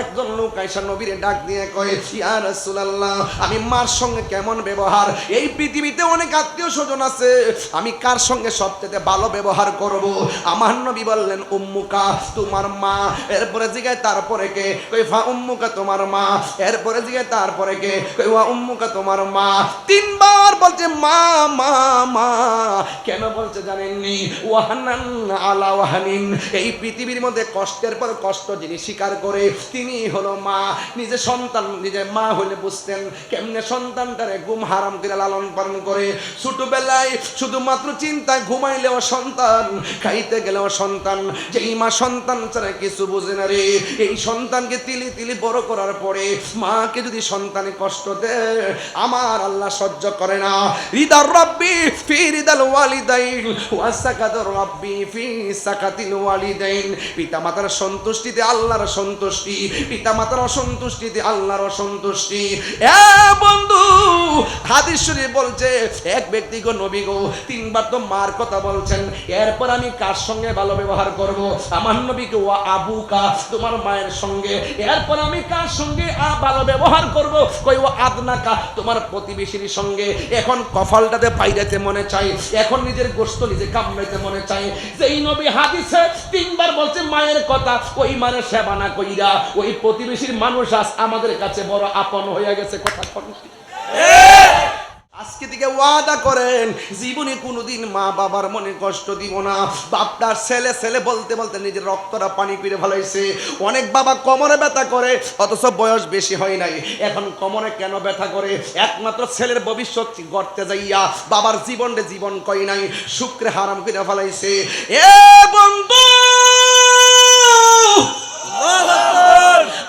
একজন লোক আয়েশা নবীরে ডাক দিয়ে কয়, ইয়া রাসূলুল্লাহ, আমি মার সঙ্গে কেমন ব্যবহার? এই পৃথিবীতে অনেক আত্মীয় স্বজন আছে, আমি কার সঙ্গে সবচেয়ে ভালো ব্যবহার করব? আমার নবী বললেন, উম্মুকা, তোমার মা। এরপরে জিগায় তারপরে কে? কই ফা উম্মুকা, তোমার মা। এরপরে জিগায় তারপরে কে? কই ওয়া উম্মুকা, তোমার মা। তিনবার বলছে মা মা মা। কেন বলছে জানেননি? ওয়াহানান আলা ওয়াহানিন। এই পৃথিবীর মধ্যে কষ্টের পর কষ্ট যিনি স্বীকার করে তিনি হলো মা। নিজে সন্তান নিজে মা হলে বুঝতেন কেমনে সন্তানটারে ঘুম হারাম করে লালন পালন করে। ছোটবেলায় শুধুমাত্র চিন্তায় ঘুমাইলেও সন্তান, খাইতে গেলেও সন্তান। যেই মা সন্তান ছাড়া কিছু বুঝে না রে, এই সন্তানকে তিলি তিলি বড় করার পরে মাকে যদি সন্তানে কষ্ট দেয়, আমার আল্লাহ সহ্য করে না। রিদার রাব্বি ফি রিদাল ওয়ালিদাইন ওয়া সাকাতুর রাব্বি ফি সাকাতিল ওয়ালিদাইন। পিতা মাতার সন্তুষ্টিতে আল্লাহর সন্তুষ্টি, পিতা মাতার অসন্তুষ্টিতে আল্লাহর অসন্তুষ্টি। এ বন্ধু, হাদিস শরীফ বলছে এক ব্যক্তি গো নবী গো তিনবার তো মার কথা বলছেন, এরপর আমি কার সঙ্গে ভালো ব্যবহার করব? আমার নবীকে ওয়া আবুকা, তোমার মায়ের সঙ্গে। এরপর আমি কার সঙ্গে ভালো ব্যবহার করব? কই ও আদনাকা, তোমার প্রতিবেশীর সঙ্গে। এখন কফলটাতে পাইরাতে মনে চাই, এখন নিজের গোশত নিজে কামড়াইতে মনে চাই। যেই নবী হাদিসে তিনবার বলছে মায়ের কথা, ওই মানে সেবা না কইরা ওই প্রতিবেশীর মানুষ আজ আমাদের কাছে বড় আপন হয়ে গেছে। কথা কনছি। আজকে থেকে ওয়াদা করেন জীবনে কোনোদিন মা বাবার মনে কষ্ট দিব না। বাপটার ছেলে ছেলে বলতে বলতে নিজের রক্তটা পানি পিড়ে ফেলাইছে। অনেক বাবা কোমরে ব্যথা করে অথচ বয়স বেশি হয় নাই, এখন কোমরে কেন ব্যথা করে? একমাত্র ছেলের ভবিষ্যৎ গড়তে যাইয়া বাবার জীবনটা জীবন কই নাই, শুক্রে হারাম করে ফেলাইছে। এ বন্ধু,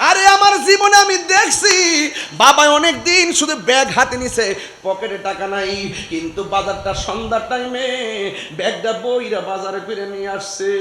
আরে আমার জীবনে আমি দেখছি বাবা অনেক দিন শুধু ব্যাগ হাতে নিছে, পকেটে টাকা নাই, কিন্তু বাজারটা সন্ধ্যার টাইমে ব্যাগটা বইরা বাজারে ফিরে নিয়ে আসছে।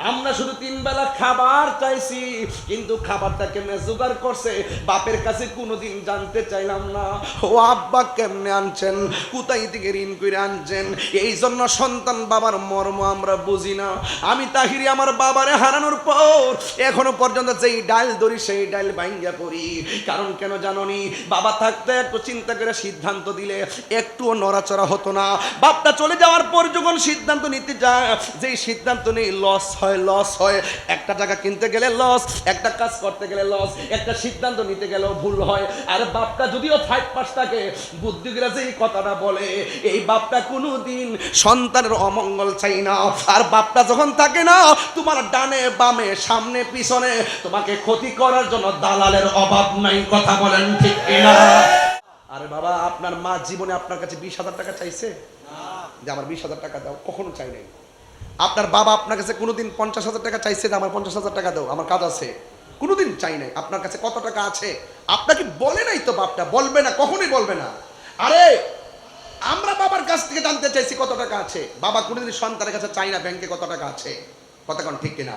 আমরা শুধু তিন বেলা খাবার চাইছি, কিন্তু খাবারটা কেমনে জোগাড় করছে বাপের কাছে কোনোদিন জানতে চাইলাম না। ও আব্বা কেমনে আনছেন, কোথায় থেকে ঋণ করে আনছেন? এই জন্য সন্তান বাবার মর্ম আমরা বুঝি না। আমি তাহিরি আমার বাবারে হারানোর পর এখনো পর্যন্ত যেই ডাল ধরি সেই ডাল ভাঙ্গা পড়ি। কারণ কেন জানোনি? বাবা থাকতে একটু চিন্তা করে সিদ্ধান্ত দিলে একটুও নড়াচড়া হতো না। বাপটা চলে যাওয়ার পর যখন সিদ্ধান্ত নিতে যায়, যেই সিদ্ধান্ত নেই লস হয়, লস হয়। একটা জায়গা কিনতে গেলে লস, একটা কাজ করতে গেলে লস, একটা সিদ্ধান্ত নিতে গেলেও ভুল হয়। আর বাপটা যদিও 5 পাস থাকে, বুদ্ধিরা যেই কথাটা বলে, এই বাপটা কোনোদিন সন্তানের অমঙ্গল চাই না। আর বাপটা যখন থাকে না, তোমার ডানে বামে সামনে পিছনে তোমাকে ক্ষতি করার জন্য দালালের অভাব নাই। কথা বলেন ঠিক কিনা? আরে বাবা, আপনার মা জীবনে আপনার কাছে 20,000 টাকা চাইছে যে আমার 20,000 টাকা দাও? কখনো চাই নাই। আপনার বাবা আপনার কাছে কোনোদিন 50,000 টাকা চাইছে যে আমার 50,000 টাকা দাও, আমার কাজ আছে? কোনোদিন চাই নাই। আপনার কাছে কত টাকা আছে আপনাকে বলে নাই তো, বাপটা বলবে না, কখনোই বলবে না। আরে আমরা বাবার কাছ থেকে জানতে চাইছি কত টাকা আছে। বাবা কোনোদিন সন্তানের কাছে চাই না ব্যাংকে কত টাকা আছে। কথা কোন ঠিক কিনা?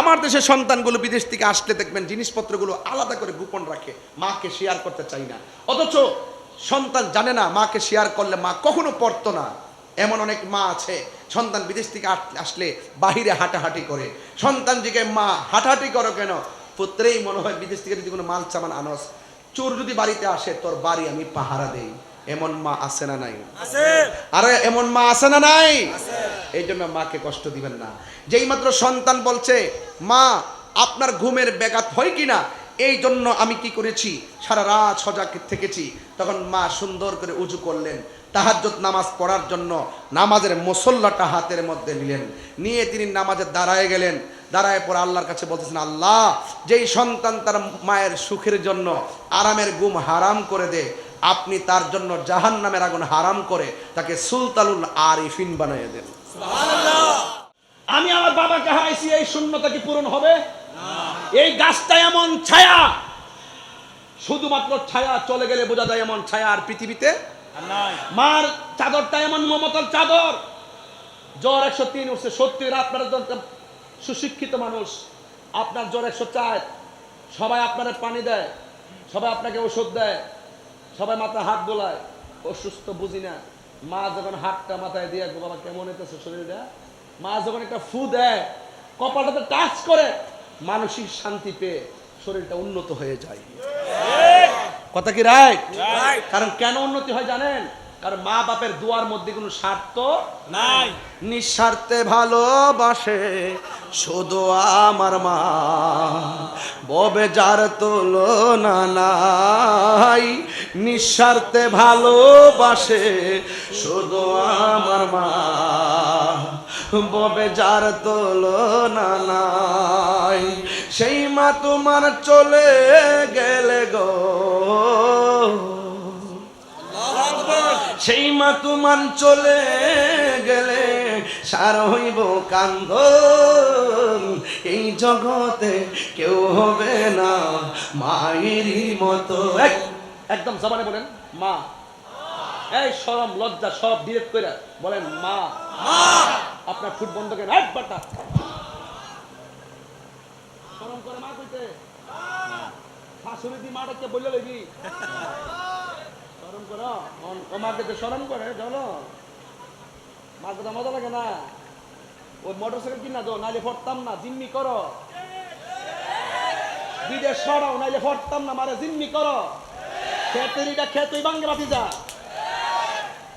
আমার দেশের সন্তানগুলো বিদেশ থেকে আসলে দেখবেন জিনিসপত্রগুলো আলাদা করে গোপন রাখে, মাকে শেয়ার করতে চাই না। অথচ সন্তান জানে না মাকে শেয়ার করলে মা কখনো পড়তো না। এমন অনেক মা আছে সন্তান বিদেশ থেকে আসলে বাহিরে হাঁটাহাঁটি করে। সন্তান জিজ্ঞে মা হাঁটাহাঁটি করো কেন? পুত্রেই মনে হয় বিদেশ থেকে যদি কোনো মাল সামান আনস, চোর যদি বাড়িতে আসে তোর বাড়ি আমি পাহারা দেই। এমন মা আছে না নাই? আরে এমন মা আছে না নাই? এই জন্য মাকে কষ্ট দিবেন না। যেই মাত্র সন্তান বলছে মা আপনার ঘুমের ব্যাঘাত হয় কিনা, এই জন্য আমি কি করেছি, সারা রাত সজাগ থেকেছি, তখন মা সুন্দর করে উজু করলেন, তাহাজ্জুদ নামাজ পড়ার জন্য নামাজের মুসল্লাটা হাতের মধ্যে নিলেন, নিয়ে তিনি নামাজে দাঁড়ায় গেলেন। দাঁড়ায় পরে আল্লাহর কাছে বলতেছেন, আল্লাহ যেই সন্তান তার মায়ের সুখের জন্য আরামের ঘুম হারাম করে দে, আপনি তার জন্য জাহান্নামের আগুন হারাম করে তাকে সুলতানুল আরিফিন বানিয়ে দেন। সুবহানাল্লাহ। আমি আমার বাবাকে হারাইছি, এই শূন্যতা কি পূরণ হবে? এই গাছটা এমন ছায়া, শুধুমাত্র ছায়া, চলে গেলে বোঝা যায় এমন ছায়া আর পৃথিবীতে নাই। মার চাদরটা এমন মমতার চাদর, জ্বর 103 উঠছে, সত্যি আপনারা সুশিক্ষিত মানুষ, আপনার জ্বর 104, সবাই আপনার পানি দেয়, সবাই আপনাকে ওষুধ দেয়, সবাই মাথায় হাত বোলায়, অসুস্থ বুঝি না। মা যখন হাতটা মাথায় দিয়ে বাবা কেমন হইতেছে শরীরটা, মা যখন একটা ফু দেয়, কপালটাতে টাচ করে, মানসিক শান্তি পেয়ে শরীরটা উন্নত হয়ে যায়। কথা কি রাইট? কারণ কেন উন্নতি হয় জানেন? কারণ মা বাপের দোয়ার মধ্যে কোনো স্বার্থ নাই। নিঃস্বার্থে ভালোবাসে শুধু আমার মা, ববে যার তুলনা নাই। নিঃস্বার্থে ভালোবাসে শুধু আমার মা, ববে যার তুলনা নাই। সেই মা তোমার চলে গেলে গো, সেই মা তোমার চলে গেলে সার হইব কান্দ, এই জগতে কেউ হবে না মায়েরই মতো। একদম জবানে বলেন মা। এই শরম লজ্জা সব ডিরেক্ট করে বলেন মা। আপনার ফুট বন্ধ করেন। একবারটা শরম করে মা কইতে শাশুড়ি দি মাটাকে বললে লাগি শরম করো। ও মাকে তো শরম করে চলো, মার কথা মজা লাগে না। ওই মোটরসাইকেল কিনা দো, নাইলে ফটতাম না। জিম্মি করো, বিদেশ সরাও, নাইলে ফটতাম না। মারে জিম্মি করো, খেতেরিটা খেতেই বাঙ্গে বাতি যা।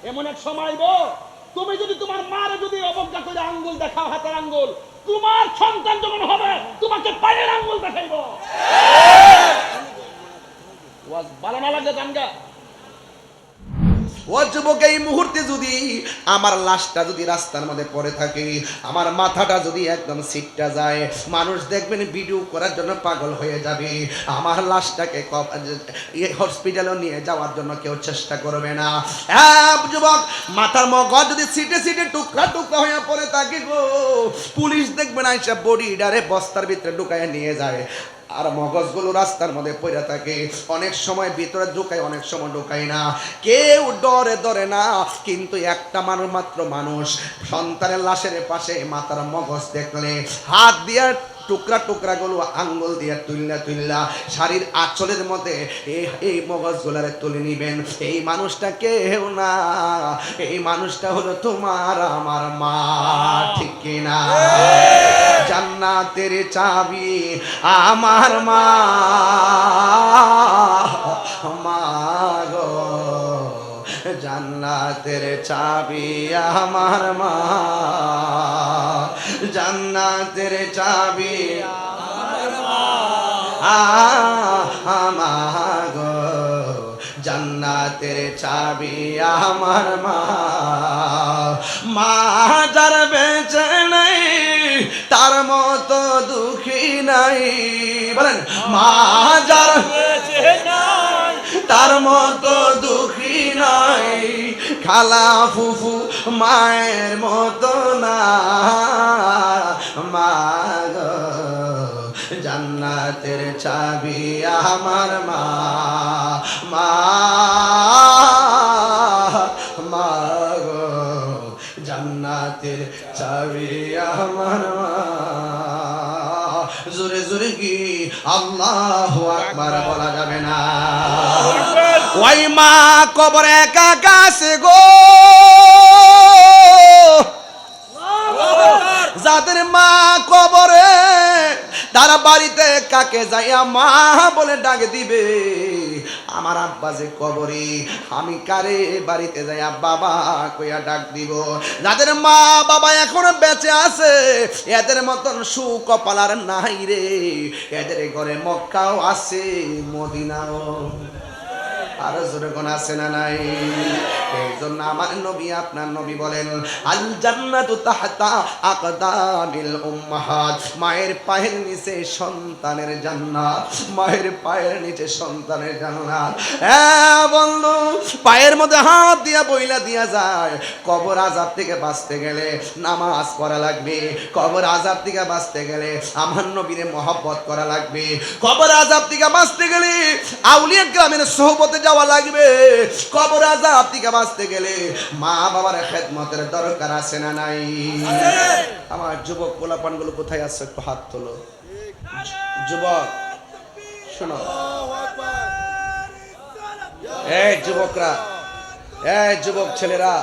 এমন এক সময় গো, তুমি যদি তোমার মারে যদি অবজ্ঞা করে আঙ্গুল দেখাও, হাতের আঙ্গুল, তোমার সন্তান যখন হবে তোমাকে পায়ের আঙ্গুল দেখাইব। ওয়াজ ভালো না লাগলে গানগা। ও যুবক, এই মুহূর্তে যদি আমার লাশটা যদি রাস্তার মধ্যে পড়ে থাকে, আমার মাথাটা যদি একদম সিটটা যায়, মানুষ দেখবেন ভিডিও করার জন্য পাগল হয়ে যাবে। আমার লাশটাকে হসপিটালে নিয়ে যাওয়ার জন্য কেউ চেষ্টা করবে না। যুবক, মাথার মগজ যদি সিটে সিটে টুকরা টুকরা হয়ে পড়ে থাকে গো, পুলিশ দেখবে না, এসব বডিডারে বস্তার ভিতরে ঢুকায় নিয়ে যায়। আর মগজগুলো রাস্তার মধ্যে পড়ে থাকে, অনেক সময় ভিতরে ঢুকায়, অনেক সময় ঢুকায় না। কেউ ডরে ধরে না, কিন্তু একটা মানুষ মাত্র মানুষ সন্তানের লাশের পাশে মাথার মগজ দেখলে হাত দিয়ে টুকরা টুকরা গুলো আঙ্গুল দিয়ে তুললা তুললা শাড়ির আঁচলের মধ্যে এই মগজগুলারে তুলে নিবেন। এই মানুষটা কেউ না, এই মানুষটা হলো তোমার আমার মা। ঠিক কিনা? জান্নাতের চাবি আমার মা, মা গো, জান্নাতের চাবি আমার মা, জান্নাতের চাবি আমার মা গো, জান্নাতের চাবি আমার মা। মা যার বেঁচে নাই তার মতো দুঃখী নাই। বলেন মা যার বেঁচে নাই তার মতো দুঃখী নাই। খালা ফুফু মায়ের মতো না, মা গো, জান্নাতের চাবি আমার মা, মা মা গো, জান্নাতের চাবি আমার মা। জোরে জোরে কি আল্লাহু আকবার বলা যাবে না? ওই মা কবর একা কাছে গো, যাদের মা কবরে তারা বাড়িতে কাকে যাইয়া মা বলে ডাক দিবে। আমার আব্বা যে কবরে, আমি কারে বাড়িতে যাইয়া বাবা কইয়া ডাক দিব? যাদের মা বাবা এখনো বেঁচে আছে এদের মতন সুকপাল আর নাই রে। এদের ঘরে মক্কাও আছে, মদিনাও আর জোরে কোন আছে না নাই? এই জন্য আমার নবী আপনার নবী বলেন আল জান্নাতু তাহতা আকদামিল উম্মাহাত। মায়ের পায়ের নিচে সন্তানের জান্নাত, মায়ের পায়ের নিচে সন্তানের জান্নাত। হ্যাঁ বন্ধু, পায়ের মধ্যে হাত দিয়া বইলা দিয়া যায়। কবর আযাব থেকে বাঁচতে গেলে নামাজ পড়া লাগবে, কবর আযাব থেকে বাঁচতে গেলে আমার নবীরে মহব্বত করা লাগবে, কবর আযাব থেকে বাঁচতে গেলে আউলিয়া গ্রামের সোহবতে যাওয়া লাগবে, কবর আযাব থেকে বাঁচতে গেলে মা বাবার খেদমতের দরকার আছে না নাই? আমার যুবক পোলাপান গুলো কোথায় আছে? একটু হাত তোলো। যুবক শোনো, এই যুবকরা, এই যুবক ছেলেরা,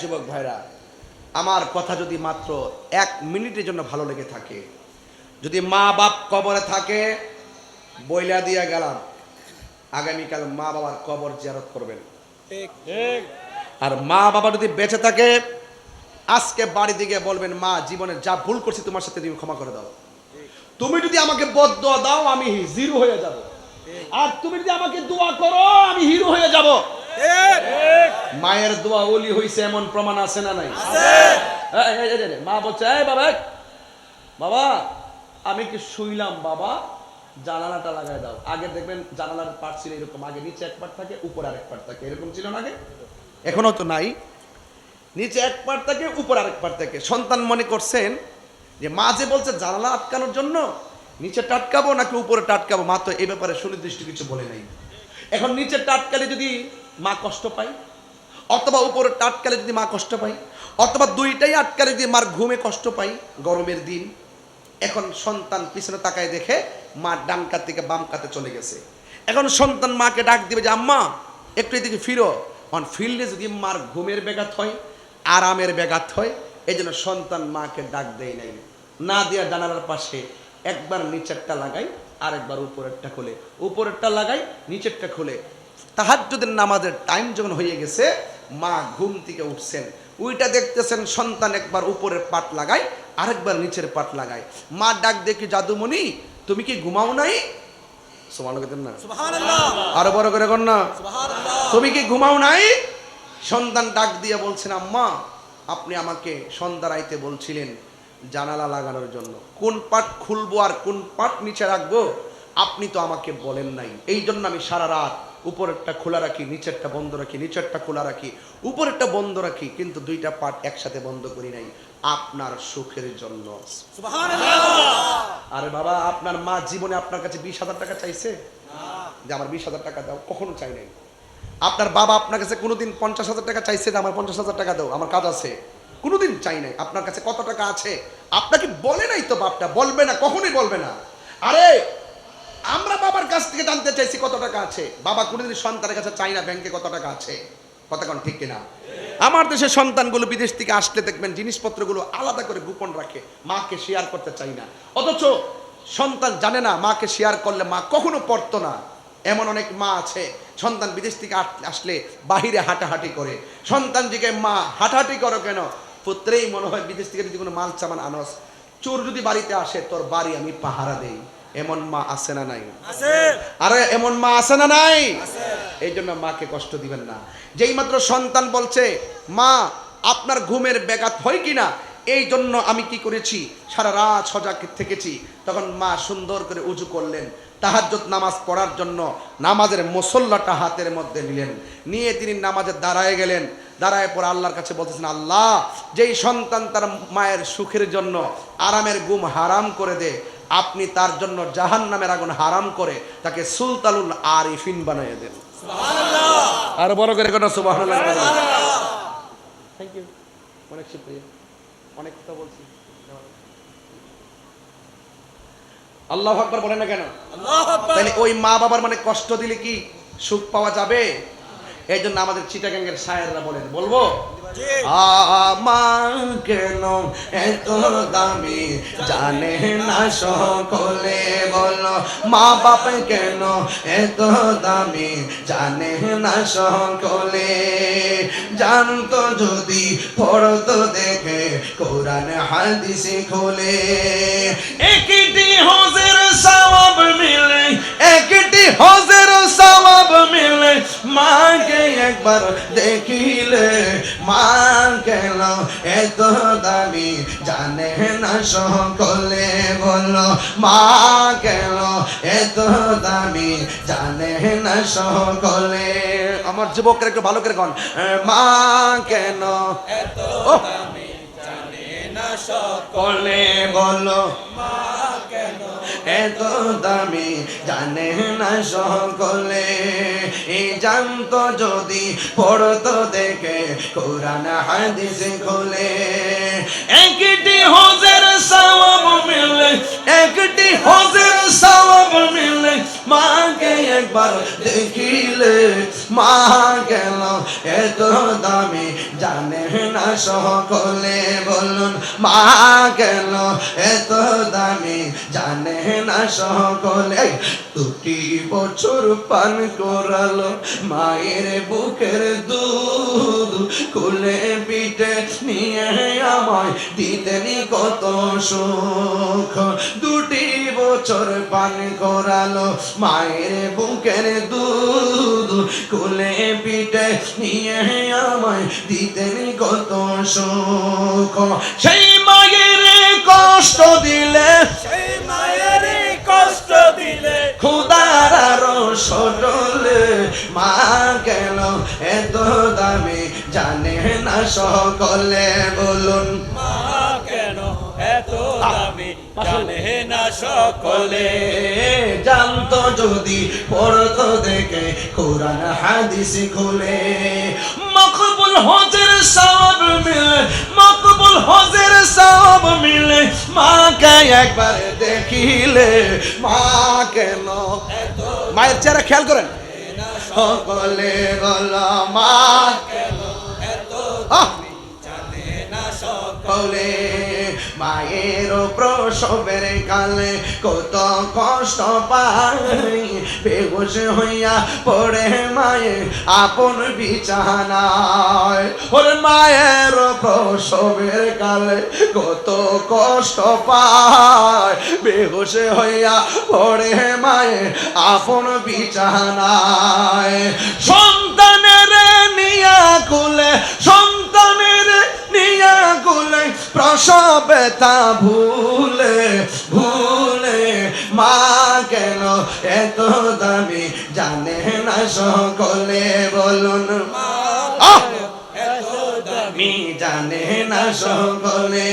যুবক ভাইরা, আমার কথা যদি মাত্র 1 মিনিটের জন্য ভালো লেগে থাকে, যদি মা বাপ কবরে থাকে, বইলা দিয়া গেলাম আগামীকাল মা বাবার কবর জিয়ারত করবেন। আর মা বাবা যদি বেঁচে থাকে, আজকে বাড়ি দিকে বলবেন, মা জীবনে যা ভুল করছি তোমার সাথে তুমি ক্ষমা করে দাও। তুমি যদি আমাকে বদদোয়া দাও আমি জিরো হয়ে যাব, আর তুমি যদি আমাকে দোয়া করো আমি হিরো হয়ে যাব। মায়ের দোয়া ওলি হইছে এমন প্রমাণ আছে না নাই? মা বলছে, এই বাবা, বাবা আমি কি শুইলাম, বাবা জানালাটা লাগাই দাও। আগে দেখবেন জানালার পার্ট ছিল এরকম, আগে নিচে এক পার্ট থাকে উপর আরেক পার্ট থাকে, এরকম ছিল না আগে? এখনো তো নাই, নিচে এক পার্ট থাকে উপর আরেক পার্ট থাকে। সন্তান মনে করছেন যে মা যে বলছে জানালা আটকানোর জন্য নিচে টাটকাবো নাকি উপরে টাটকাবো, মা তো এই ব্যাপারে সুনির্দিষ্ট কিছু বলে নাই। এখন নিচে টাটকালে যদি মা কষ্ট পায়, অথবা উপরে টাটকালে যদি মা কষ্ট পায়, অথবা দুইটাই আটকালে যদি মার ঘুমে কষ্ট পাই গরমের দিন, এখন সন্তান পিছনে তাকায় দেখে মা ডান কাত থেকে বাম কাতে চলে গেছে। এখন সন্তান মাকে ডাক দিবে যে আম্মা একটু এদিকে ফিরো। অন ফিল্ডে যদি মার ঘুমের ব্যাঘাত হয়, আরামের ব্যাঘাত হয়, এই জন্য সন্তান মাকে ডাক দেয় নাই, না দিয়া জানালার পাশে একবার নিচেরটা লাগাই আর একবার উপরেরটা খুলে, উপরেরটা লাগাই নিচেরটা খুলে। তাহাজ্জুদের নামাজের টাইম যখন হয়ে গেছে, মা ঘুম থেকে উঠছেন, ওইটা দেখতেছেন সন্তান একবার উপরের পাট লাগায় আরেকবার নিচের পাট লাগায়। মা ডাক দেখি, জাদুমণি তুমি কি ঘুমাও নাই? আরো বড় করে কর না, তুমি কি ঘুমাও নাই? সন্তান ডাক দিয়ে বলছেন, আম্মা আপনি আমাকে সন্ধ্যা রাইতে বলছিলেন জানালা লাগানোর জন্য, কোন পাট খুলবো আর কোন পাট নিচে রাখবো আপনি তো আমাকে বলেন নাই, এই জন্য আমি সারা রাত উপরেরটা খোলা রাখি, নিচেরটা বন্ধ রাখি, নিচেরটা খোলা রাখি, উপরেরটা বন্ধ রাখি, কিন্তু দুইটা পাট একসাথে বন্ধ করি নাই, আপনার সুখের জন্য। আরে বাবা, আপনার মা জীবনে আপনার কাছে 20,000 টাকা চাইছে যে আমার 20,000 টাকা দাও? কখনো চাই নাই। আপনার বাবা আপনার কাছে কোনোদিন 50,000 টাকা চাইছে যে আমার 50,000 টাকা দাও, আমার কাজ আছে? কোনোদিন চাই নাই। আপনার কাছে কত টাকা আছে আপনাকে বলে নাই তো, বাপটা বলবে না, কখনোই বলবে না। আরে আমরা বাবার কাছ থেকে জানতে চাইছি কত টাকা আছে, বাবা কোনোদিন সন্তানের কাছে চাই না ব্যাংকে কত টাকা আছে। কথা কোন ঠিক কিনা? আমার দেশের সন্তানগুলো বিদেশ থেকে আসলে দেখবেন জিনিসপত্রগুলো আলাদা করে গোপন রাখে, মাকে শেয়ার করতে চাই না। অথচ সন্তান জানে না মাকে শেয়ার করলে মা কখনো পড়তো না। এমন অনেক মা আছে সন্তান বিদেশ থেকে আসলে বাহিরে হাঁটাহাঁটি করে, সন্তান জিজ্ঞাসা, মা হাঁটাহাঁটি করো কেন? পুত্রেই মনে হয় বিদেশ থেকে যদি কোনো মাল সামান আনস, চোর যদি বাড়িতে আসে তোর বাড়ি আমি পাহারা দেই। এমন মা আছে না নাই? আরে এমন মা আছে না নাই? এই জন্য মাকে কষ্ট দিবেন না। যেই মাত্র সন্তান বলছে মা আপনার ঘুমের ব্যাঘাত হয় কিনা, এই জন্য আমি কি করেছি, সারা রাত সজাগ থেকেছি, তখন মা সুন্দর করে উজু করলেন, তাহাজ্জুদ নামাজ পড়ার জন্য নামাজের মুসল্লাটা হাতের মধ্যে নিলেন, নিয়ে তিনি নামাজে দাঁড়ায় গেলেন। দাঁড়ায় পরে আল্লাহর কাছে বলতেছেন, আল্লাহ যেই সন্তান তার মায়ের সুখের জন্য আরামের ঘুম হারাম করে দে, আপনি তার জন্য জাহান্নামের আগুন হারাম করে তাকে সুলতানুল আরিফিন বানিয়ে দেন। সুবহানাল্লাহ। আর বড় করে কোন সুবহানাল্লাহ। Thank you. অনেক শুকরিয়া, অনেক কথা বলছি। আল্লাহু আকবার বলেন না কেন? আল্লাহু আকবার। তাহলে ওই মা বাবার মানে কষ্ট দিলে কি সুখ পাওয়া যাবে? এই জন্য আমাদের চিটাগাঙ্গের শায়েররা বলেন, বলবো আমার কেন এত দামি জানে না সকলে, বলো মা বাপ কেন এত দামি জানে না সকলে, জানতো যদি পড়তো দেখে কোরআন হাদিস খুলে, একটি হজের সওয়াব মিলে, একটি হজের সওয়াব মিলে, মাকে একবার দেখিলে, মা কেন এত দামি জানে না সকলে, বলো মা কেন এত দামি জানে না সকলে। আমার যুবকরা একটু ভালো করে গান, মা কেন এত দামি জানে না সকলে, বলো মা কেন এত দামি জানে না সকলে, এই জানতো যদি পড়তো দেখে কোরআন হাদিস খুলে, একটি হজের সওয়াব মিলে, একটি হজের সওয়াব মিলে, মিলে মাকে একবার দেখিলে মা কেন এত দামি জানে না সকলে বলুন মা কেন এত দামি জানে না সকলে 2 বছর পান করালো মায়ের বুকের দুধ কুলে পিঠে নিয়ে আমায় দিতেনি কত সুখ 2 বছর পান করালো মায়ের বুকের দুধ কুলে পিঠে নিয়ে আমায় দিতেনি কত সুখ সেই মায়ের কষ্ট দিলে খুদার আরো সটলে মা কেন এত দামি জানে না সকলে বলুন মা কেন এত দামি জানে না সকলে জানতো যদি পড়তো দেখে কোরআন হাদিস খুলে মকবুল হজের সওয়াব মিলে মকবুল হজের সওয়াব মিলে মাকে একবার দেখিলে মা কেন মায়ের চেহারা খেয়াল করেন সকলে বলো মা কেন এত জানে না সকলে মায়ের প্রসবের কালে কত কষ্ট পাই বেহুশ হইয়া পড়ে মায়ের আপন বিছানায় ওরে মায়ের প্রসবের কালে কত কষ্ট পায় বেহুশ হইয়া পড়ে মায়ের আপন বিছানায় সন্তানের নিয়া কুলে সন্তানের নিয়া কুলে প্রসবে তা ভুলে ভুলে মা কেন এত দামি জানে না সকলে বলুন এত দামি জানে না সকলে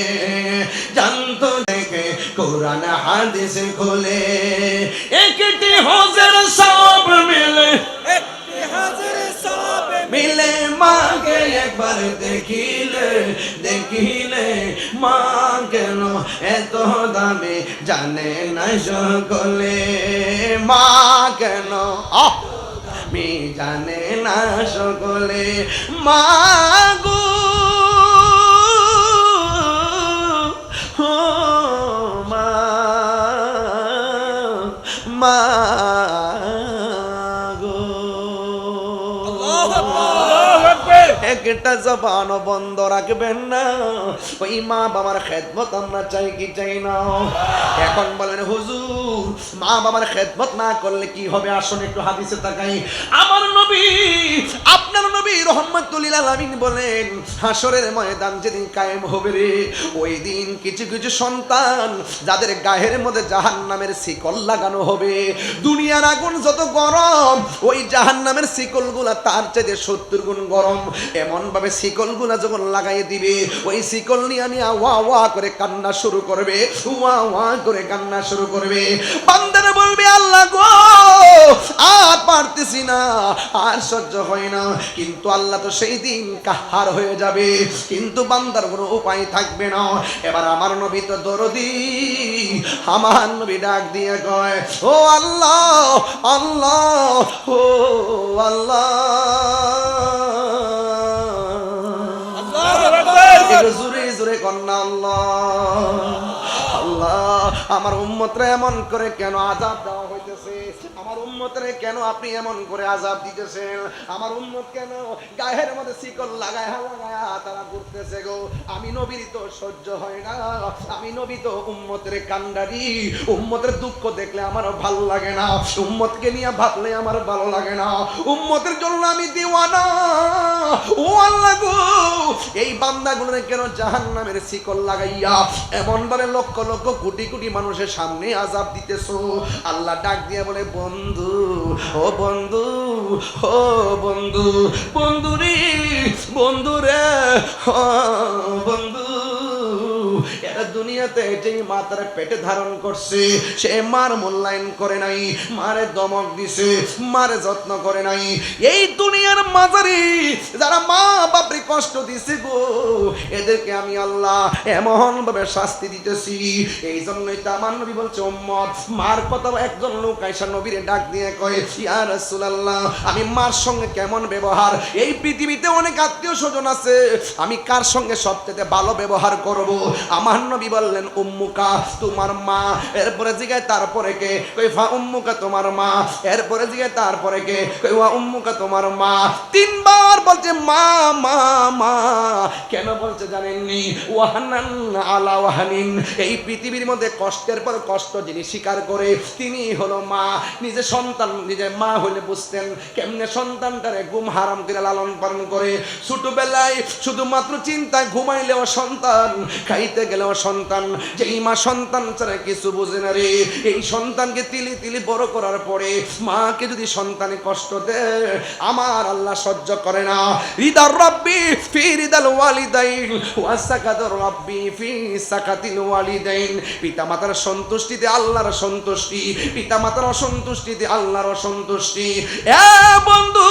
জানতো দেখে কোরআন হাদিস খুলে একটি হজের সওয়াব মিলে একটি হাজার সওয়াব মিলে মাকে একবার দেখিলে দেখিলে মা কেন এত দামি জানে না সকলে মা কেন মি জানে না সকলে মা গো মা মা একটা জবান বন্ধ রাখবেন না ওই মা বাবার খেদমত আমরা চাই কি চাই না এখন বলেন হুজুর মা বাবার খেদমত না করলে কি হবে আসুন একটু হাদিসে তাকাই আমার নবী আপনার নবী রহমাতুল লিল আলামিন বলেন হাসরের ময়দান যেদিন কায়েম হবে রে ওই দিন কিছু কিছু সন্তান যাদের গায়ের মধ্যে জাহান্নামের শিকল লাগানো হবে দুনিয়ার আগুন যত গরম ওই জাহান্নামের শিকলগুলা তার চাইতে 70 গুণ গরম এমন ভাবে শিকলগুলা যখন লাগাই দিবে ওই শিকল নিয়ে ওয়া ওয়া করে কান্না শুরু করবে ওয়া ওয়া করে কান্না শুরু করবে বান্দারা বলবে আল্লাহ গো আর পারতেছি না আর সহ্য হয় না কিন্তু আল্লাহ তো সেই দিন কাহার হয়ে যাবে কিন্তু বান্দার কোনো উপায় থাকবে না এবার আমার নবী তো দরদি আমার নবী ডাক দিয়ে কয় ও আল্লাহ আল্লাহ ও আল্লাহ জোরে জোরে কন্যা আল্লাহ আল্লাহ আমার উম্মতরা এমন করে কেন আযাব দেওয়া হইতেছে আমার উম্মতরে কেন আপনি এমন করে আযাব দিতেছেন আমার উম্মত কেন গায়ের মধ্যে শিকল লাগায় তারা ঘুরতেছে গো আমি নবীর তো সহ্য হয় না আমি নবী তো উম্মতের কান্ডারি উম্মতের দুঃখ দেখলে আমার ভালো লাগে না উম্মতকে নিয়ে ভাবলে আমার ভালো লাগে না উম্মতের জন্য আমি দিওয়ানা ও আল্লাহ গো এই বান্দাগুলোরে কেন জাহান্নামের শিকল লাগাইয়া এমন ভাবে লক্ষ লক্ষ কোটি কোটি মানুষের সামনে আযাব দিতেছো আল্লাহ ডাক দিয়ে বলে বন্ধু ও বন্ধু ও বন্ধু বন্ধু রে বন্ধু রে ও বন্ধু এরা দুনিয়াতে যেই মা তার পেটে ধারণ করছে সে মার মূল্যায়ন করে নাই, মারে দমক দিছে, মারে যত্ন করে নাই। এই দুনিয়ার মাঝারি যারা মা বাপরে কষ্ট দিছে গো, এদেরকে আমি আল্লাহ এমন ভাবে শাস্তি দিতেছি। এই জন্যই তো আমার নবী বলছে উম্মত, মার কথা একজন লোক আইসা নবীরে ডাক দিয়ে কয়, ইয়া রাসূলুল্লাহ আমি মার সঙ্গে কেমন ব্যবহার, এই পৃথিবীতে অনেক আত্মীয় স্বজন আছে, আমি কার সঙ্গে সবচেয়ে ভালো ব্যবহার করব? আমার নবী বললেন উম্মুকা, তোমার মা। এরপরে জিগায় তারপরে কে? কই ফা উম্মুকা, তোমার মা। এরপরে জিগায় তারপরে কে? কই ওয়া উম্মুকা, তোমার মা। তিনবার বলছে মা মা মা। কেন বলছে জানেননি? ওয়াহানান আলা ওয়াহানিন, এই পৃথিবীর মধ্যে কষ্টের পর কষ্ট যিনি স্বীকার করে তিনি হলো মা। নিজে সন্তান নিজে মা হলে বুঝতেন কেমনে সন্তানটারে ঘুম হারাম করে লালন পালন করে। ছোটবেলায় শুধুমাত্র চিন্তায় ঘুমাইলেও সন্তান, খাইতে গেলেও সন্তান, যেই মা সন্তান ছাড়া কিছু বুঝে না রে। এই সন্তানকে তিলি তিলি বড় করার পরে মাকে যদি সন্তানে কষ্ট দেয় আমার আল্লাহ সহ্য করে না। রিদার রাব্বি ফি রিদাল ওয়ালিদাইন ওয়া সাকাতুর রাব্বি ফি সাকাতিল ওয়ালিদাইন, পিতা মাতার সন্তুষ্টিতে আল্লাহর সন্তুষ্টি, পিতা মাতার অসন্তুষ্টিতে আল্লাহর অসন্তুষ্টি। এ বন্ধু,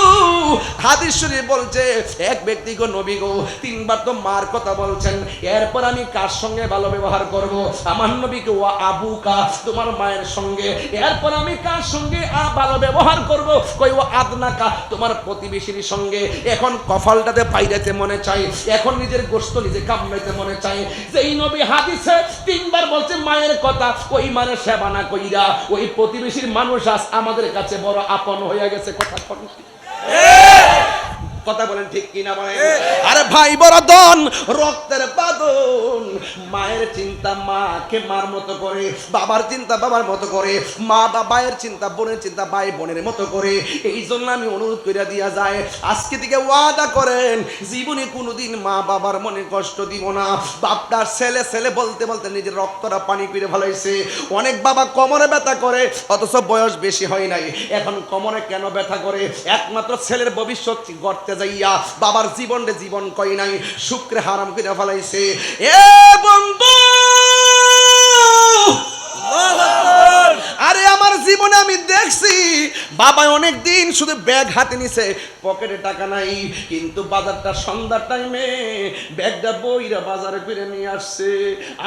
হাদিস শরীফ বলছে এক ব্যক্তি গো নবী গো তিনবার তো মার কথা বলছেন, এরপর আমি কার সঙ্গে ভালো ব্যবহার করব? আমার নবীকে ওয়া আবুকা, তোমার মায়ের সঙ্গে। এরপর আমি কার সঙ্গে ভালো ব্যবহার করব? কই ওয়া আদনাকা, তোমার প্রতিবেশীর সঙ্গে। এখন কফলটাতে পাইরাতে মনে চাই, এখন নিজের গোশত নিজে কামড়াইতে মনে চাই। যেই নবী হাদিসে তিনবার বলছে মায়ের কথা, ওই মানে সেবা না কইরা ওই প্রতিবেশীর মানুষ আজ আমাদের কাছে বড় আপন হয়ে গেছে। কথা বলেন ঠিক কিনা বলেন? আরে ভাই বড়দন রক্তের বাঁধন, মায়ের চিন্তা মাকে মার মতো করে, বাবার চিন্তা বাবার মতো করে, মা বাবার চিন্তা বোনের চিন্তা ভাই বোনের মতো করে। এই জন্য আমি অনুরোধ করে দিয়া যায়, আজকে থেকে ওয়াদা করেন জীবনে কোনোদিন মা বাবার মনে কষ্ট দিব না। বাপটার ছেলে ছেলে বলতে বলতে নিজের রক্তটা পানি করে ফেলাইছে। অনেক বাবা কোমরে ব্যথা করে অথচ বয়স বেশি হয় নাই, এখন কোমরে কেন ব্যথা করে? একমাত্র ছেলের ভবিষ্যৎ গড়তে যাইয়া বাবার জীবনে জীবন কই নাই, শুক্রে হারাম করে ফেলাইছে। এ বন্ধু, আরে আমার জীবনে আমি দেখছি বাবা অনেক দিন শুধু ব্যাগ হাতে নিছে, পকেটে টাকা নাই, কিন্তু বাজারটা সন্ধ্যার টাইমে ব্যাগটা বইরা বাজারে করে নিয়ে আসছে।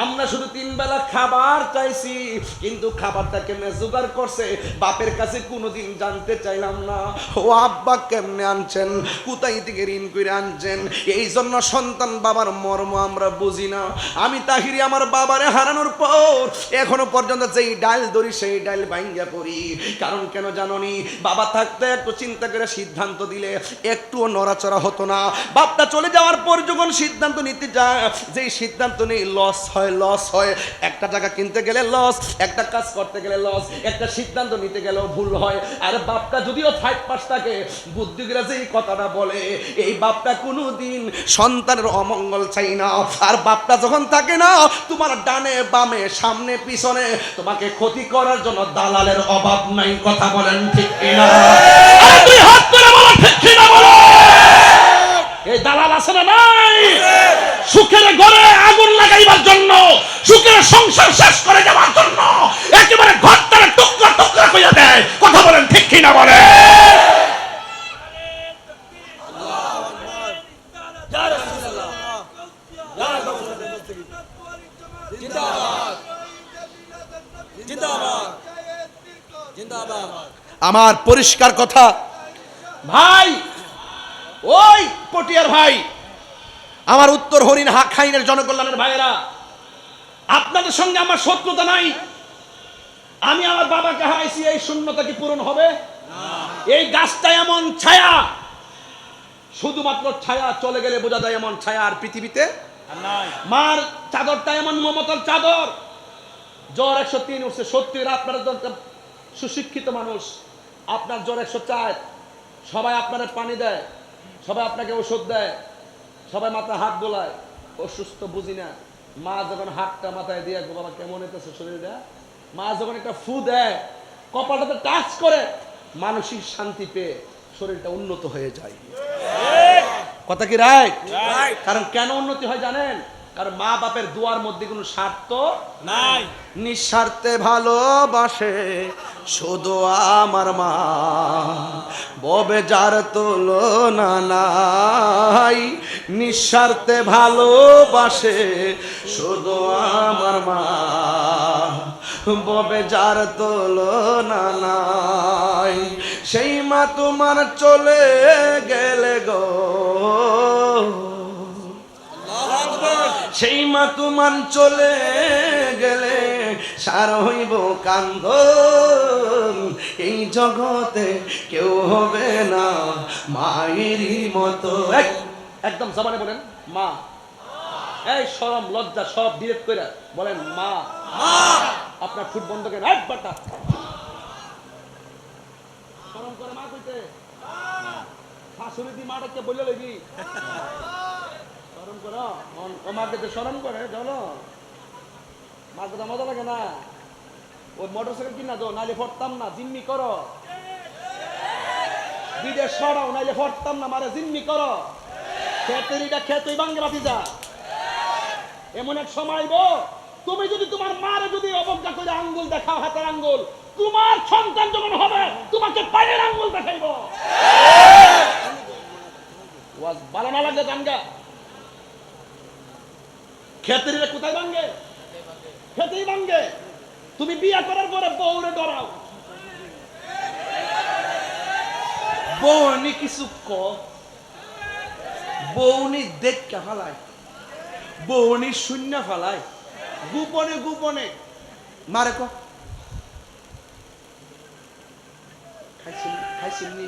আমরা শুধু তিন বেলা খাবার চাইছি, কিন্তু খাবারটা কেমনে জোগাড় করছে বাপের কাছে কোনোদিন জানতে চাইলাম না। ও আব্বা কেমনে আনছেন, কোথায় থেকে ঋণ করে আনছেন? এই জন্য সন্তান বাবার মর্ম আমরা বুঝি না। আমি তাহিরি আমার বাবারে হারানোর পর এখনো পর্যন্ত যেই ডাল ধরি সেই ডাল ভাঙ্গা পড়ি। কারণ কেন জানোনি? বাবা থাকতে একটু চিন্তা করে সিদ্ধান্ত দিলে একটুও নড়াচড়া হতো না। বাপটা চলে যাওয়ার পর যখন সিদ্ধান্ত নিতে যায়, যেই সিদ্ধান্ত নেই লস হয়, লস হয়। একটা জায়গা কিনতে গেলে লস, একটা কাজ করতে গেলে লস, একটা সিদ্ধান্ত নিতে গেলেও ভুল হয়। আর বাপটা যদিও 5 থাকে, বুদ্ধিরা যেই কথাটা বলে, এই বাপটা কোনোদিন সন্তানের অমঙ্গল চাই না। আর বাপটা যখন থাকে না, তোমার ডানে বামে সামনে পিছনে তোমাকে ক্ষতি করার জন্য দালালের অভাব নাই। কথা বলেন ঠিক কিনা? দুই হাত করে বলো ঠিক কিনা বলো। এই দালাল আছে না নাই? সুখের ঘরে আগুন লাগাইবার জন্য, সুখের সংসার শেষ করে যাওয়ার জন্য একেবারে ঘরটারে টুকরা টুকরা কইয়া দেয়। কথা বলেন ঠিক কিনা বলে? আমার পরিষ্কার কথা ভাই, ওই পটিয়ার ভাই, আমার উত্তর হরিণ খাইনের জনকল্যাণের ভাইয়েরা, আপনাদের সঙ্গে আমার শত্রুতা নাই। আমি আমার বাবাকে হারাইছি, এই শূন্যতা কি পূরণ হবে? এই গাছটা এমন ছায়া, শুধুমাত্র ছায়া, চলে গেলে বোঝা যায় এমন ছায়া আর পৃথিবীতে নাই। মার চাদরটা এমন মমতার চাদর। জ্বর 103 উঠছে, সত্যি আপনারা সুশিক্ষিত মানুষ, আপনার জ্বর 104, সবাই আপনার পানি দেয়, সবাই আপনাকে ওষুধ দেয়, সবাই মাথায় হাত বোলায়, অসুস্থ বুঝি না। মা যখন হাতটা মাথায় দিয়ে বাবা কেমন হইতেছে শরীরটা, মা যখন একটা ফু দেয়, কপালটাতে টাচ করে, মানসিক শান্তি পেয়ে শরীরটা উন্নত হয়ে যায়। কথা কি রাইট? কারণ কেন উন্নতি হয় জানেন? কারণ মা বাপের দোয়ার মধ্যে কোনো স্বার্থ নাই। নিঃস্বার্থে ভালোবাসে শুধু আমার মা, ববে যার তুলনা নাই। নিঃস্বার্থে ভালোবাসে শুধু আমার মা, ববে যার তুলনা নাই। সেই মা তোমার চলে গেলে গো, সেই মা তোমার চলে গেলে সার হইব কান্দন। এই জগতে কেউ হবে না মায়েরই মতো। একদম জবানে বলেন মা। এই শরম লজ্জা সব ডিরেক্ট করে বলেন মা। আপনার ফুট বন্ধ করেন একবারটা। শরম করে মা কইতে শাশুড়ি দি মাটাকে বলে লইবি শরম করো। মাকে তো শরম করে চলো, মার কথা মজা লাগে না। ওই মোটর সাইকেল কিনা দো, নাইলে ফরতাম না, জিম্মি করো। বিদেশ সরাও, নাইলে ফরতাম না, মারে জিম্মি করো। খেতেরিটা খেতেই বাঙ্গে বাতি যা। এমন এক সময় গো, তুমি যদি তোমার মারে যদি অবজ্ঞা করে আঙ্গুল দেখাও, হাতের আঙ্গুল, তোমার সন্তান যখন হবে তোমাকে পায়ের আঙ্গুল দেখাইব। ওয়াজ ভালো না লাগলে গানগা। খেতেরিটা কোথায় ভাঙ্গে? খেতেই ভাঙ্গে। তুমি বিয়ে করার পরে বউরে ডরাও, বউনি কিছু ক, বউনি দেখকে ফালায়, বউনি শূন্য ফালায়, গোপনে গোপনে মারে ক খাইছিন খাইছিন নি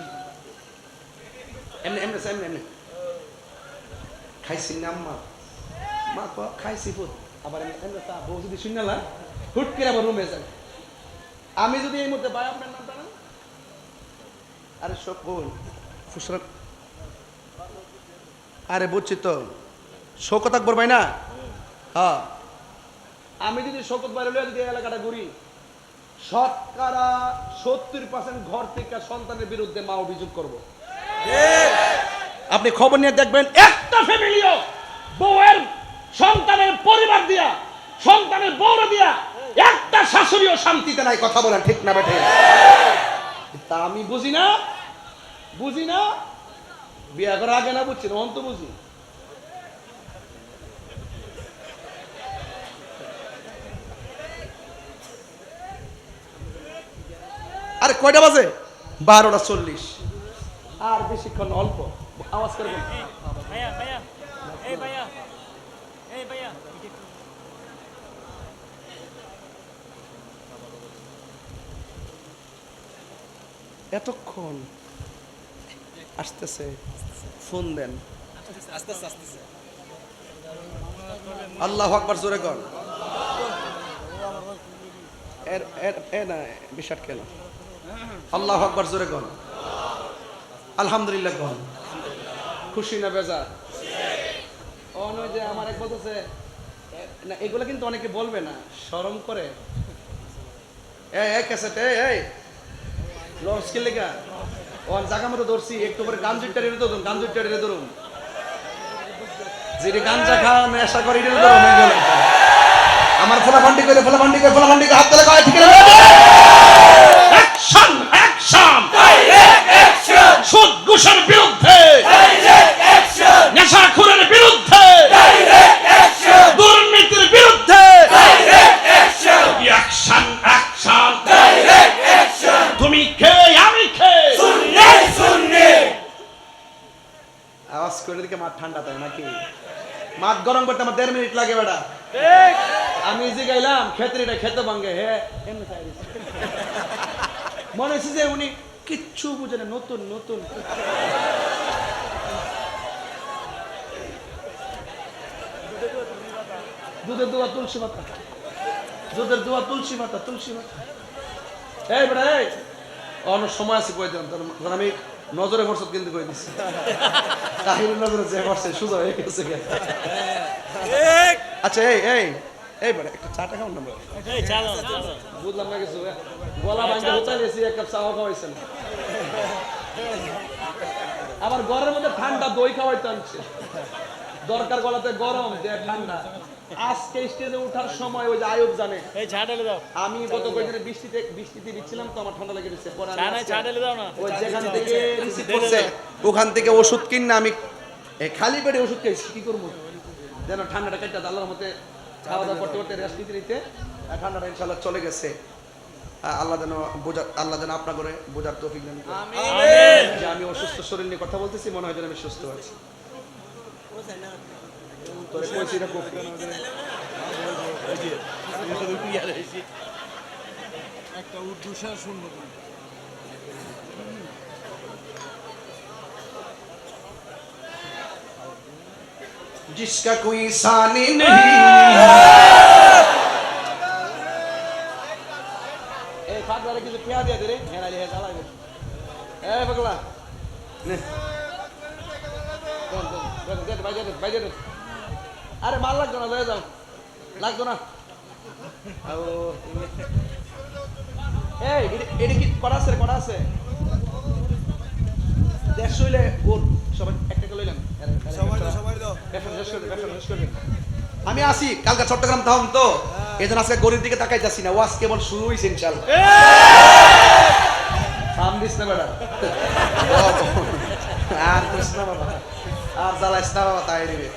এমনি এমনি এমনি এমনি খাইছিন না আম্মা, মা ক খাইছি পুত। আবার এমনি তা বউ যদি শূন্য না হুট করে আবার রুমে যায়। আমি যদি এই মুহূর্তে ভাই আপনার নাম জানেন? আরে সব বল ফুসরাত। আরে বুঝছি তো, শোকত আকবর ভাই না? হ্যাঁ, আমি যদি শোকত ভাই লইয়া যদি এলাকাটা ঘুরি, শতকরা 70% ঘর থেকে সন্তানের বিরুদ্ধে মা অভিযোগ করব। আপনি খবর নিয়ে দেখবেন একটা ফ্যামিলিও বউয়ের সন্তানের পরিবার দিয়া, সন্তানের বউরা দিয়া একটা শাশুড়িও শান্তিতে নাই। কথা বলেন ঠিক না বেঠে? তা আমি বুঝি না, বুঝি না, বিয়া করার আগে না বুঝছি না, অন্ত বুঝি। আরে কয়টা বাজে? 12:40। আর বেশিক্ষণ অল্প আওয়াজ করে বলুন। ভাইয়া ভাইয়া, এই ভাইয়া, এই ভাইয়া, এতক্ষণ আসতেছে, ফোন দেন। আস্তে আস্তে আস্তে। আল্লাহু আকবার জোরে কর। এর এর এ না বিষাদ কেন? আল্লাহু আকবার জোরে কর। আলহামদুলিল্লাহ কর। খুশি না বেজার? অনয় যে আমার এক বলতেছে না, এগুলো কিন্তু অনেকে বলবে না, শরম করে। এই ক্যাসেট এই লঞ্চ কে লেগা ওর জায়গা মতো ধরছি, একটু করে গান জুটটা রেড়ে ধরুন, গান জুটটা রেড়ে ধরুন। যেটি গাঞ্জা খাওয়া নেশা করে রেড়ে ধরুন। আমার ফোলাফান্ডি করে ফোলাফান্ডি করে ফোলাফান্ডি করে হাত তালে কয় ঠিক আছে। অ্যাকশন অ্যাকশন, ডাইরেক্ট অ্যাকশন, সুদ ঘুষের বিরুদ্ধে, ডাইরেক্ট অ্যাকশন, নেশাখোরের বিরুদ্ধে, ডাইরেক্ট অ্যাকশন, দুর্নীতির বিরুদ্ধে, direct action, action action, direct action. তুমি কে আমি কে? সুন্নি সুন্নি। আওয়াজ করে দিকে মাঠ ঠান্ডা তাই নাকি? মাঠ গরম করতে আমার 1.5 মিনিট লাগে বেটা। ঠিক। আমি যে গাইলাম খেতরিটা খেতে ভাঙ্গে হে এমনি খাই দিছে। মনে হচ্ছে যে উনি কিচ্ছু বুঝে না, নতুন নতুন। দুধের দোয়া তুলসী পাতা, দুধের দোয়া তুলসী পাতা, তুলসী পাতা। এই বেটা এই অনেক সময় আছে কয়ে দিলাম, তখন আমি নজরে ফরসত কিন্তু কয়ে দিচ্ছি। তাহিরের নজরে যে ফরসে সুযোগ হয়ে গেছে। ঠিক। আচ্ছা এই এই এই বেটা একটা চাটা খাও না বেটা। এই চলো চলো। বুঝলাম না কিছু, গলা ভাঙতে হোচাইলেছি, এক কাপ চাও খাওয়াইছেন। আবার ঘরের মধ্যে ঠান্ডা দই খাওয়াইতে আনছে। দরকার গলাতে গরম দেয় ঠান্ডা। আজকে স্টেজে ওঠার সময় ওই যে আয়ুব জানে এই চা ঢেলে দাও। আমি গত কয়েকদিনে বৃষ্টিতে দিচ্ছিলাম তো আমার ঠান্ডা লেগে গেছে। পরে আমি চা নাই, চা ঢেলে দাও না। ওই যেখান থেকে রিসিভ করছে ওখান থেকে ওষুধ কিনে আমি খালি পেটে ওষুধ খাইছি। কি করবো যেন ঠান্ডাটা কেটে আল্লাহর মতে খাওয়া দাওয়া করতে করতে রেস্ট নিতে ঠান্ডাটা ইনশাআল্লাহ চলে গেছে। আল্লাহ যেন আপনার করে বোঝার তৌফিক দান করেন। আমিন। যে আমি অসুস্থ শরীর নিয়ে কথা বলতেছি, মনে হয় যেন আমি সুস্থ আছি। তোরে কইছি না কফি একটা উর্দু শের শুনবো। जिसका कोई सानी नहीं। ए फाट वाले किसे पिया दिया तेरे हेरा ले चला गया ए पगला ने दे बाजे अरे माल लग ना ले जाओ लग दो ना आओ ए এডি কি করা আছে দেশ হইলে গোল সবাই একটা করে লইলাম সবাই দাও। আমি আসি কালকে চট্টগ্রাম থাম তো এজন্য আজকে গরির দিকে তাকাই যাচ্ছি না। ওয়াজ কেবল শুরু হইছে ইনশাআল্লাহ। সাম দিস না বেটা আর কৃষ্ণ বাবা আর জ্বালাইস না বাবা তাই দিবে।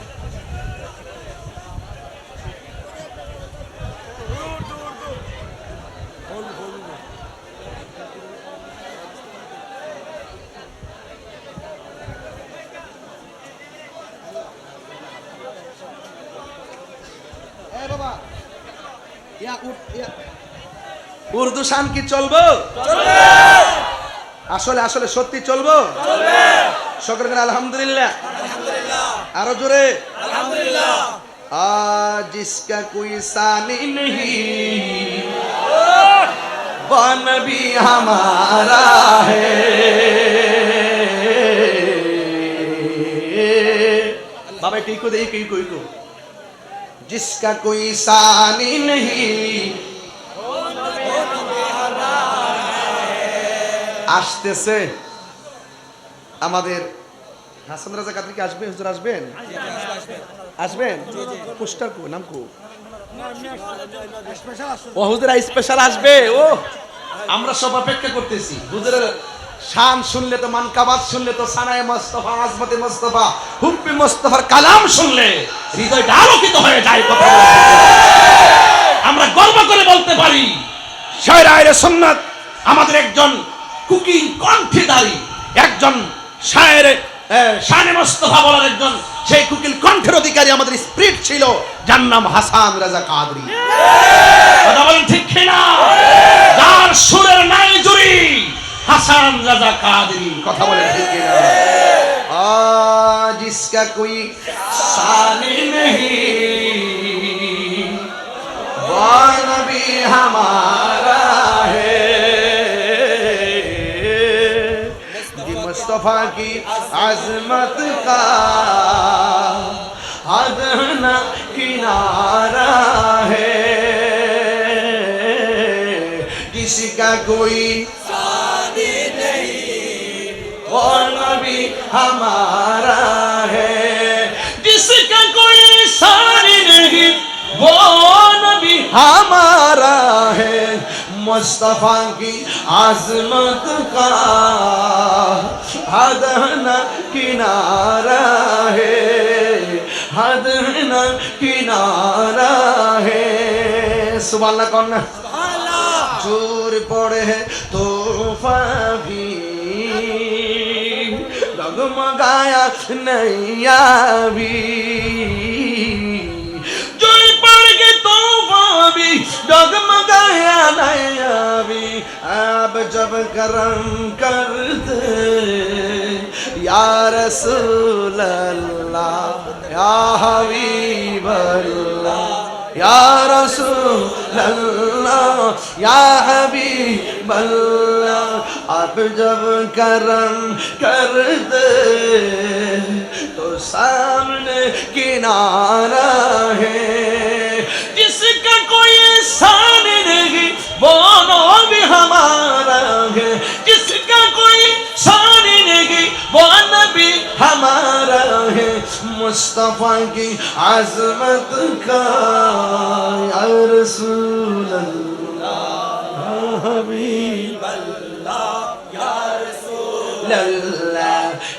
উর্দু শান কি চলবো? আসলে আসলে সত্যি চলবো? সকলে আলহামদুলিল্লাহ। আরো জোরে আলহামদুলিল্লাহ। जिसका कोई सानी नहीं वो नबी हमारा है। बाबा ठीक को दे कोई को जिसका कोई सानी नहीं আসতেছে আমাদের হাসান রাজা কাদরি কি আসবে? হুজুর আসবেন? আসবেন? পোস্টার কো নাম কো ও হুজুর স্পেশাল আসবে। ও আমরা সব অপেক্ষা করতেছি হুজুরের শান শুনলে তো মানকাবাত শুনলে তো সানায়ে মুস্তাফা আজমতে মুস্তাফা হুব্বে মুস্তাফার কালাম শুনলে হৃদয়টা আলোকিত হয়ে যায়। কথা আমরা গর্ব করে বলতে পারি শায়র আহলে সুন্নাত আমাদের একজন কুকিং কণ্ঠেদারি একজন শায়ের শানে মুস্তাফা বলার একজন সেই কুকিল কণ্ঠের অধিকারী আমাদের স্পিরিট ছিল যার নাম হাসান রাজা কাদরি। কথা বলেন ঠিক কিনা? যার সুরের নাই জুরি হাসান রাজা কাদরি। কথা বলেন ঠিক কিনা? जिसका कोई सानी नहीं वो नबी हमारा है। मुस्तफा की अजमत का हद न किनारा है। जिसका कोई सानी नहीं वो नबी हमारा है। जिसका कोई सानी नहीं वो नबी हमारा है। मुस्तफा की आजमत का हद न किनारा है। हद न किनारा है। सुभान अल्लाह कौन ना जोर पड़े है तोहफा भी डगमगाया नैया भी जोर पड़ के तोहफा भी डगमगाया नैया भी। अब जब करम कर दे या रसूल अल्लाह या हबीब अल्लाह या रसूल अल्लाह या हबीब अल्लाह। अब जब करम कर दे तो सामने किनारा है। जिसका कोई सानी नहीं वो नबी हमारा है। जिसका कोई सानी नहीं वो नबी हमारा है। मुस्तफा की आजमत का या रसूल अल्लाह हबीब अल्लाह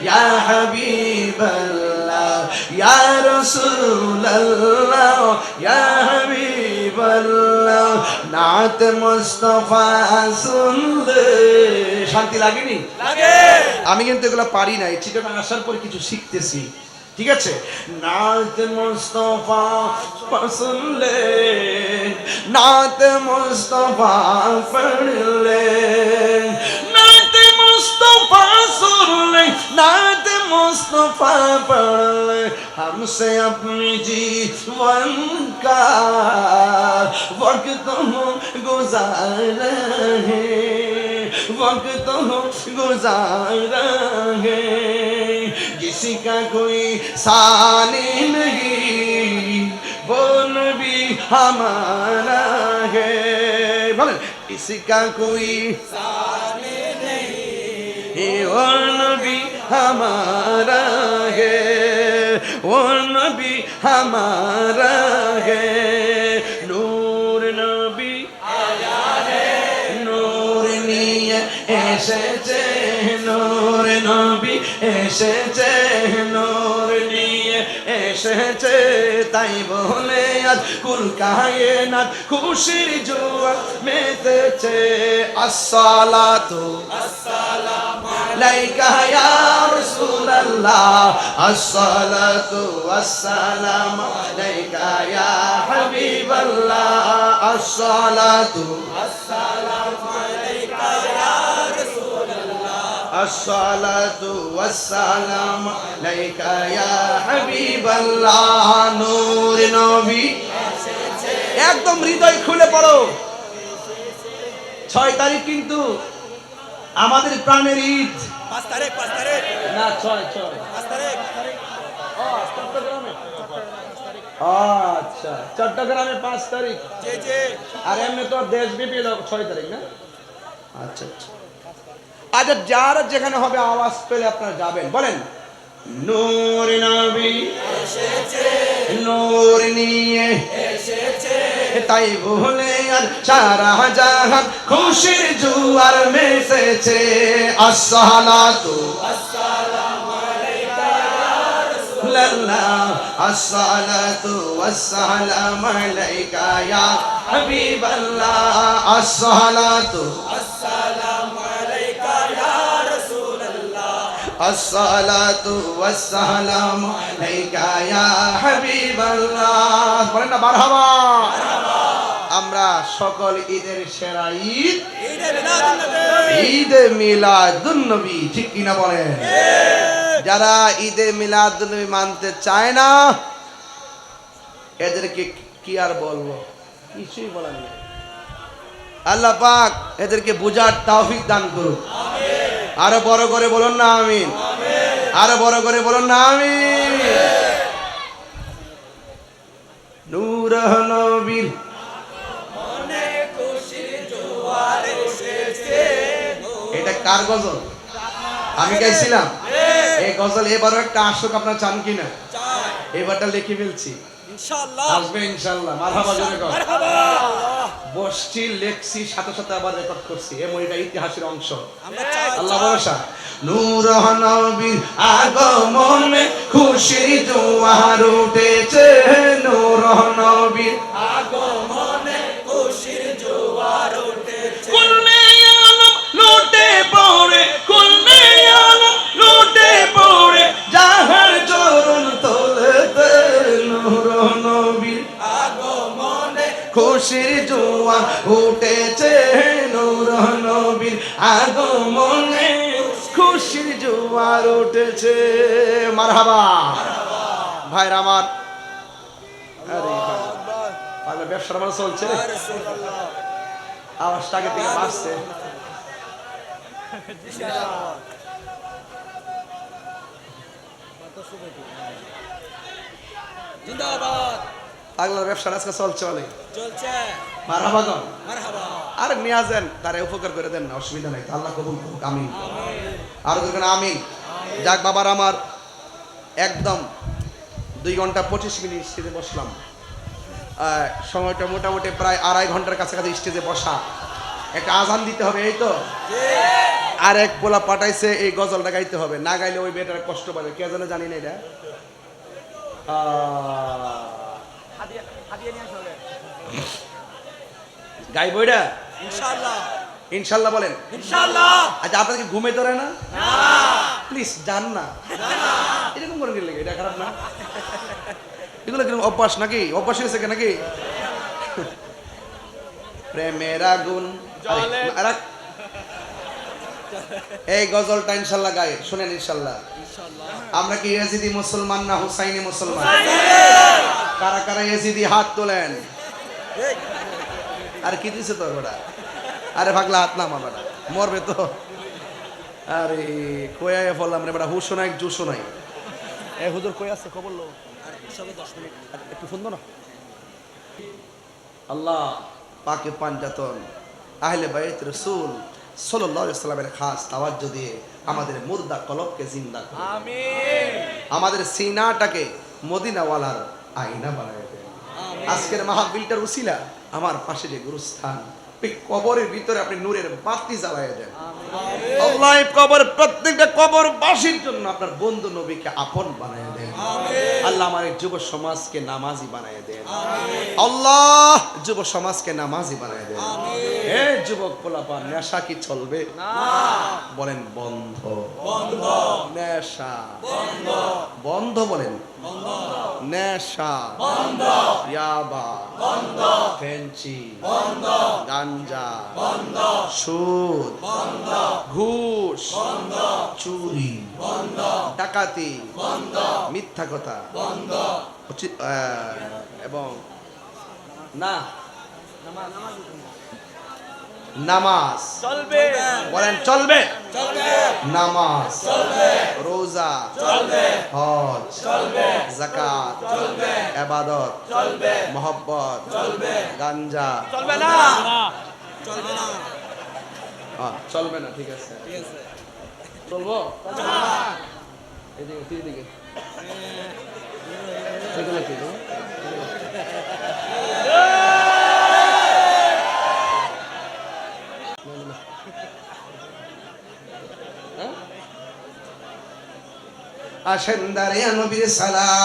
या हबीब अल्लाह या रसूल अल्लाह या हबीब अल्लाह नात मुस्तफा सुनले শান্তি লাগেনি লাগে আমি কিন্তু এগুলো পারি না এই চিটাগাং আসার পরে কিছু শিখতেছি ঠিক আছে নাত মুস্তফা পছন্দে নাত মুস্তফা পড়লে नात मुस्तफा सुनले नात मुस्तफा पढ़ले हमसे अपनी जीवन का वक्त हम गुजार रहे वक्त हम गुजार रहे किसी का कोई सानी नहीं वो नबी हमारा है बोले किसी का कोई वो नबी हमारा है वो नबी हमारा है नूर नबी आया है नूर निये एसेचे नूर नबी एसेचे नूर निये एसेचे ताई बोले आज कुल कायनात खुशिर जुआ मेतेचे अस्सलातु लाइका या रसूल अल्लाह अस्सलातु वस्सलाम लाइका या हबीब अल्लाह अस्सलातु अस्सलातु वस्सलाम लाइका या हबीब अल्लाह नूर नबी একদম হৃদয় খুলে পড়ো 6 তারিখ কিন্তু আমাদের প্রাণের ঈদ 5 তারিখ না 6 আচ্ছা চট্টগ্রামে 5 তারিখ জি জি আর এমনি তো দেশব্যাপী 6 তারিখ না আচ্ছা আচ্ছা আজ যারা যেখানে হবে আওয়াজ পেলে আপনারা যাবেন বলেন নূর নবী এসেছে নূর নিয়ে এসেছে তাই বলে আর সারা জাহান খুশির জোয়ার মেতেছে আসসালাতু আসসালামু আলাইকা ইয়া রাসূলুল্লাহ আসসালাতু ওয়াসসালামু আলাইকা ইয়া হাবিবাল্লাহ আসসালাতু আসসালামু আলাইকা ইয়া রাসূলুল্লাহ আসসালাতু ওয়াসসালামু আলাইকা ইয়া হাবিবাল্লাহ বলেন না মারহাবা আমরা সকল ঈদের সেরা ঈদ ঈদে মিলাদুন নবী ঠিক কিনা বলেন যারা ঈদে মিলাদুন নবী মানতে চায় না এদেরকে কি আর বলবো কিছুই বলার নেই আল্লাহ পাক এদেরকে বুঝার তৌফিক দান করুন আমিন আরো বড় করে বলুন না আমিন আমিন আরো বড় করে বলুন না আমিন নূর নবীর এটা কার গজল আমি গাইছিলাম এই গজল এবারও একটা আসুক আপনারা চান কিনা এবারটা লিখে ফেলছি ইনশাআল্লাহ আসবে ইনশাআল্লাহ মারহাবা জোরে কর মারহাবা বসছি লেখছি সাথে সাথে আবার রেকর্ড করছি এমন এটা ইতিহাসের অংশ আমরা চাই আল্লাহ ভরসা নূর নবীর আগমনে খুশির জোয়ার উঠেছে নূর নবীর আগমনে খুশির জোয়ার উঠেছে কুল্লে আলম লুটে পড়ে কুল্লে আলম লুটে পড়ে যাহার চরণ তলেতে নূর নবীর আগমনে খুশির জোয়ার উঠেছে নূর নবীর আগমনে খুশির জোয়ার উঠেছে মারহাবা ভাইরা আমার আরে ভাই ব্যবসার আমার চলছে আওয়াজটা আগে থেকে বাড়ছে জিন্দাবাদ পাগলার ব্যবসা আজকে চলছে অনেক চলছে মারহাবা গন মারহাবা আর নিয়ে যান তারা উপকার করে দেন না অসুবিধা নাই আল্লাহ কবুল করুক আমিন আর দেখেন আমিন যাক বাবার আমার একদম 2 ঘন্টা 25 মিনিট স্টেজে বসলাম। সময়টা মোটামুটি প্রায় 2.5 ঘন্টার কাছাকাছি স্টেজে বসা। একটা আজান দিতে হবে, এই তো। আর এক পোলা পাঠাইছে এই গজলটা গাইতে হবে, না গাইলে ওই বেটার কষ্ট পাবে। কে যেন জানি না এটা। গাইবো এটা ইনশাআল্লাহ। ইনশাল্লাহ বলেন। ইনশাআল্লাহ। আচ্ছা, আপনাকে ঘুমে ধরে না? প্লিজ যান না, এরকম করে গেলে এটা খারাপ না? এগুলো কিরকম অভ্যাস নাকি? অভ্যাস হয়েছে কে নাকি? প্রেমের আগুন জ্বলে। আরে, এই গজলটা ইনশাল্লাহ গায়ে শুনেন ইনশাল্লাহ। আমরা কি ইয়াজিদি মুসলমান না হুসাইনি মুসলমান? কারা কারা ইয়াজিদি হাত তোলেন। আর কি দিছে তোর বেটা? আরে পাগলা হাত নামা বেটা, মরবে তো। আরে কয়ে বললাম রে বেটা, হুশো নাই জুসো নাই। এ হুজুর কই আছে খবর লো। একটু ফোন দাও না। আল্লাহ পাকে পাঞ্জাতন আহলে বাইত রাসূল সাল্লাল্লাহু আলাইহি ওয়াসাল্লামের খাস তাওয়াজ্জু দিয়ে আমাদের মুর্দা কলবকে জিন্দা করুন। আমিন। আমাদের সিনাটাকে মদিনাওয়ালার আয়না বানায় দেন। আজকের মাহফিলটার উসিলা আমার পাশে যে গুরুস্থান, এই কবরের ভিতরে আপনি নূরের বাতি জ্বালায় দেন। আল্লাহ এই কবর, প্রত্যেকটা কবরবাসীর জন্য আপনার বন্ধু নবীকে আপন বানায় দেন। আল্লাহ আমার এই যুব সমাজকে নামাজি বানায় দেন। আল্লাহ যুব সমাজকে নামাজি বানায় দেন। হে যুবক পোলাপান, নেশা কি চলবে? বলেন বন্ধ। নেশা বন্ধ বলেন। নেশা ইয়াবা ফেঞ্চি গাঞ্জা সুদ ঘুষ চুরি ডাকাতি মিথ্যা কথা এবং না নামাজ চলবে। বলেন চলবে। নামাজ চলবে, রোজা চলবে, হজ চলবে, যাকাত চলবে, ইবাদত চলবে, মোহব্বত চলবে, গাঞ্জা চলবে না। চলবে না। ঠিক আছে, চলবো। এদিকে এদিকে এগুলো কি গো? আসেন দাঁড়িয়ে নবীর সালাম